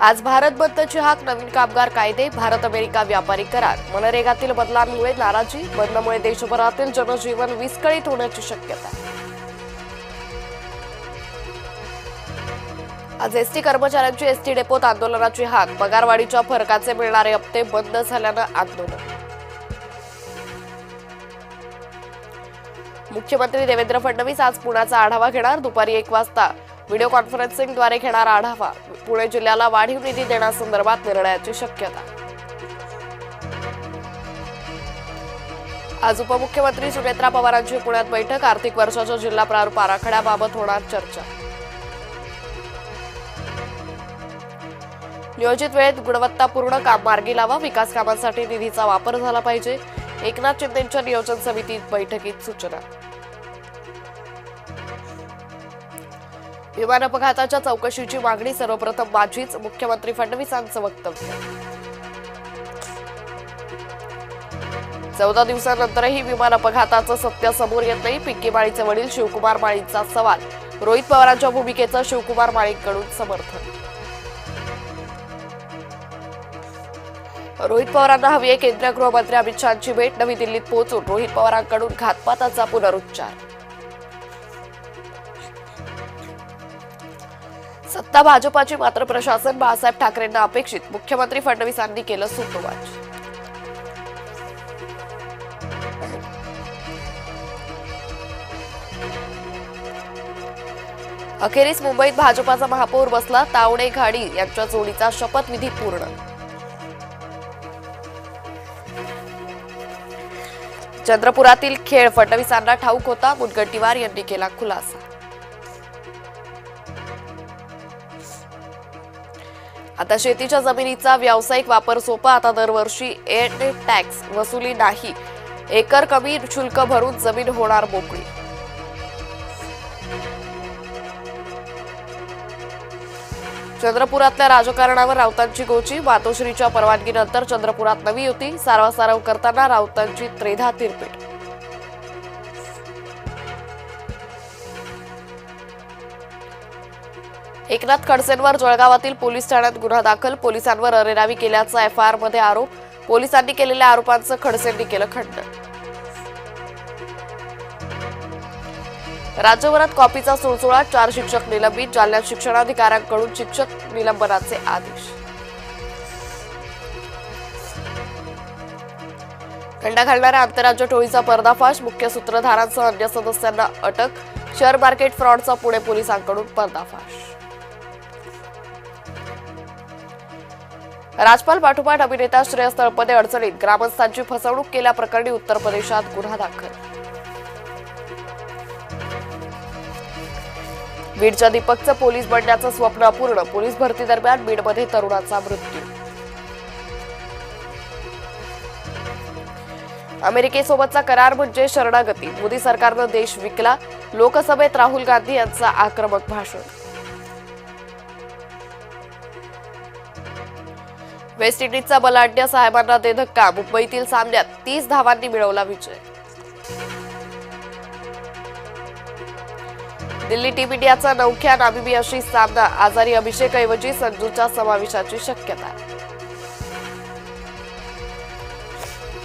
आज भारत बंदची हाक, नवीन कामगार कायदे, भारत अमेरिका व्यापारी करार, मनरेगातील बदलांमुळे नाराजी, बंदमुळे देशभरातील जनजीवन विस्कळीत होण्याची शक्यता. आज एसटी कर्मचाऱ्यांची एसटी डेपोत आंदोलनाची हाक, पगारवाढीच्या फरकाचे मिळणारे हप्ते बंद झाल्यानं आंदोलन. मुख्यमंत्री देवेंद्र फडणवीस आज पुण्याचा आढावा घेणार. दुपारी 1 वाजता व्हिडिओ कॉन्फरन्सिंगद्वारे घेणार आढावा. पुणे जिल्ह्याला वाढीव निधी देण्यासंदर्भात निर्णयाची शक्यता. आज उपमुख्यमंत्री सुनेत्रा पवारांची पुण्यात बैठक. आर्थिक वर्षाच्या जिल्हा प्रारूप आराखड्याबाबत होणार चर्चा. नियोजित वेळेत गुणवत्तापूर्ण काम मार्गी लावा, विकास कामांसाठी निधीचा वापर झाला पाहिजे. एकनाथ शिंदेंच्या नियोजन समिती बैठकीत सूचना. विमान अपघाताच्या चौकशीची मागणी, सर्वप्रथम माझीच, मुख्यमंत्री फडणवीसांचं वक्तव्य. 14 दिवसांनंतरही विमान अपघाताचं सत्य समोर येत नाही, पिंकी माळीचे वडील शिवकुमार माळींचा सवाल. रोहित पवारांच्या भूमिकेचं शिवकुमार माळींकडून समर्थन. रोहित पवारांना हवी आहे केंद्रीय गृहमंत्री अमित शहांची भेट. नवी दिल्लीत पोहोचून रोहित पवारांकडून घातपाताचा पुनरुच्चार. सत्ता भाजपाची, मात्र प्रशासन बाळासाहेब ठाकरेंना अपेक्षित, मुख्यमंत्री फडणवीसांनी केलं सूतोवाच. अखेरीस मुंबईत भाजपाचा महापौर बसला. तावडे घाडी यांच्या जोडीचा शपथविधी पूर्ण. चंद्रपुरातील खेळ फडणवीसांना ठाऊक होता, मुनगंटीवार यांनी केला खुलासा. आता शेतीच्या जमिनीचा व्यावसायिक वापर सोपा. आता दरवर्षी एअरटेल टॅक्स वसुली नाही, एकर कमी शुल्क भरून जमीन होणार मोकळी. चंद्रपुरातल्या राजकारणावर राऊतांची गोची. मातोश्रीच्या परवानगीनंतर चंद्रपुरात नवी युती, सारवासारव करताना राऊतांची त्रेधा तिरपीट. एकनाथ खडसेंवर जळगावातील पोलीस ठाण्यात गुन्हा दाखल. पोलिसांवर अरेरावी केल्याचा एफआयआर मध्ये आरोप. पोलिसांनी केलेल्या आरोपांचं खडसेंनी केलं खंडन. राज्यभरात कॉपीचा सुळसुळाट, 4 शिक्षक निलंबित. जालन्यात शिक्षणाधिकाऱ्यांकडून शिक्षक निलंबनाचे आदेश. खंडा घालणाऱ्या आंतरराज्य टोळीचा पर्दाफाश, मुख्य सूत्रधारांसह अन्य सदस्यांना अटक. शेअर मार्केट फ्रॉडचा पुणे पोलिसांकडून पर्दाफाश. राजपाल पाठोपाठ अभिनेता श्रेयस तळपदे अडचणीत. ग्रामस्थांची फसवणूक केल्याप्रकरणी उत्तर प्रदेशात गुन्हा दाखल. बीडच्या दीपकचं पोलीस बनण्याचं स्वप्न अपूर्ण. पोलीस भरती दरम्यान बीडमध्ये तरुणाचा मृत्यू. अमेरिकेसोबतचा करार म्हणजे शरणागती. मोदी सरकारनं देश विकला. लोकसभेत राहुल गांधी यांचं आक्रमक भाषण. वेस्ट इंडिजचा बलाढ्य साहेबांना दे धक्का. मुंबईतील सामन्यात 30 धावांनी मिळवला विजय. दिल्ली टीम इंडियाचा नवख्या नामिबियाशी सामना. आजारी अभिषेकऐवजी संजूच्या समावेशाची शक्यता.